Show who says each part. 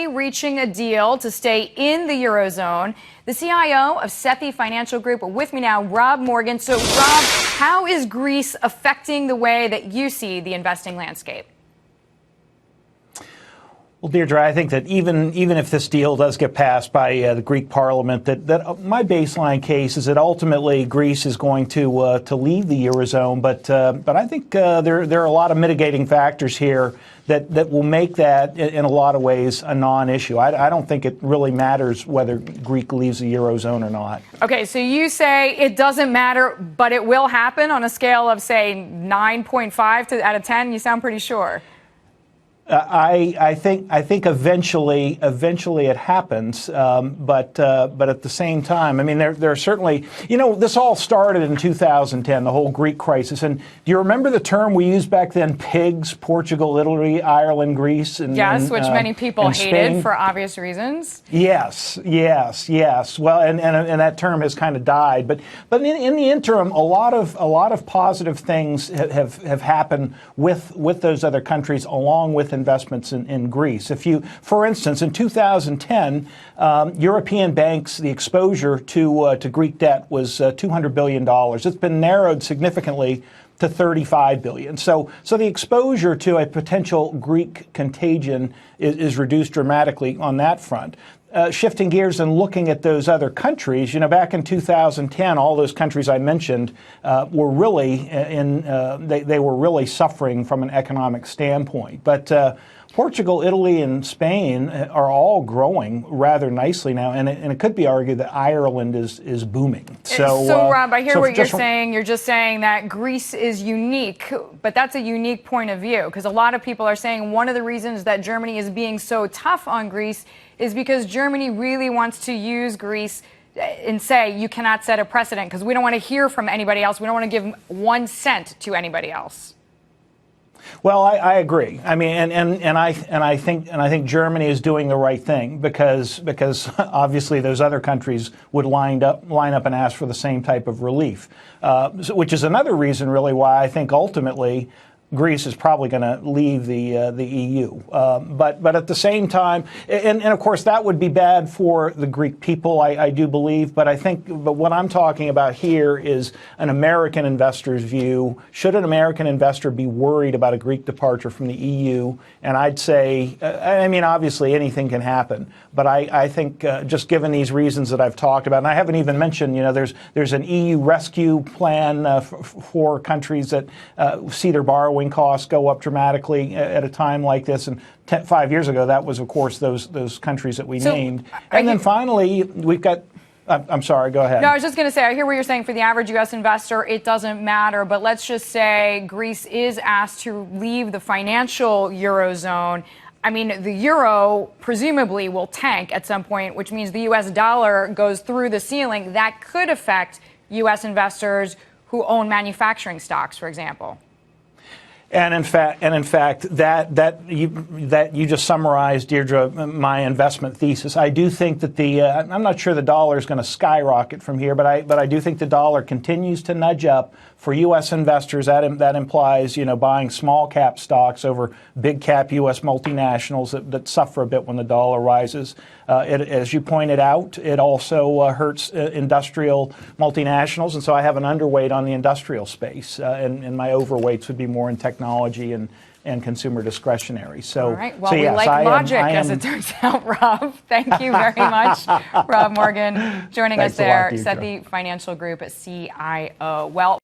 Speaker 1: finally reaching a deal to stay in the Eurozone. The CIO of Sethi Financial Group with me now, Rob Morgan. So, Rob, how is Greece affecting the way that you see the investing landscape?
Speaker 2: Well, Deirdre, I think that even if this deal does get passed by the Greek Parliament, that my baseline case is that ultimately Greece is going to leave the Eurozone. But I think there are a lot of mitigating factors here that will make that in a lot of ways a non-issue. I don't think it really matters whether Greek leaves the Eurozone or not.
Speaker 1: Okay, so you say it doesn't matter, but it will happen on a scale of, say, 9.5 out of 10. You sound pretty sure.
Speaker 2: I think eventually it happens, but at the same time, I mean, there are certainly, this all started in 2010, the whole Greek crisis. And do you remember the term we used back then, pigs, Portugal, Italy, Ireland, Greece?
Speaker 1: Yes, which many people hated for obvious reasons.
Speaker 2: Yes. Well, and that term has kind of died. But in the interim, a lot of positive things have happened with those other countries, along with investments in Greece. For instance, in 2010, European banks, the exposure to Greek debt was $200 billion. It's been narrowed significantly to $35 billion. So the exposure to a potential Greek contagion is reduced dramatically on that front. Shifting gears and looking at those other countries, back in 2010, all those countries I mentioned were really they were really suffering from an economic standpoint. But Portugal, Italy, and Spain are all growing rather nicely now, and it could be argued that Ireland is booming.
Speaker 1: So Rob, I hear what you're saying. You're just saying that Greece is unique, but that's a unique point of view, because a lot of people are saying one of the reasons that Germany is being so tough on Greece is because Germany really wants to use Greece and say you cannot set a precedent, because we don't want to hear from anybody else. We don't want to give 1 cent to anybody else.
Speaker 2: Well, I agree. I mean, and I think Germany is doing the right thing because obviously those other countries would line up and ask for the same type of relief, which is another reason really why I think ultimately Greece is probably going to leave the EU. But at the same time, and of course that would be bad for the Greek people, I do believe. But what I'm talking about here is an American investor's view. Should an American investor be worried about a Greek departure from the EU? And I'd say, I mean, obviously anything can happen. But I think just given these reasons that I've talked about, and I haven't even mentioned, there's an EU rescue plan for countries that see their borrowing costs go up dramatically at a time like this. And 5 years ago, that was, of course, those countries that we named. And then finally, we've got... I'm sorry, go ahead.
Speaker 1: No, I was just going to say, I hear what you're saying. For the average U.S. investor, it doesn't matter. But let's just say Greece is asked to leave the financial Eurozone. I mean, the euro presumably will tank at some point, which means the U.S. dollar goes through the ceiling. That could affect U.S. investors who own manufacturing stocks, for example.
Speaker 2: And in fact, that you just summarized, Deirdre, my investment thesis. I do think that I'm not sure the dollar is going to skyrocket from here, but I do think the dollar continues to nudge up for U.S. investors. That implies buying small cap stocks over big cap U.S. multinationals that suffer a bit when the dollar rises. As you pointed out, it also hurts industrial multinationals, and so I have an underweight on the industrial space, and my overweights would be more in technology and consumer discretionary. So,
Speaker 1: all right. Well, we like logic, as it turns out, Rob. Thank you very much, Rob Morgan, joining us there, Sethi Financial Group CIO. Well.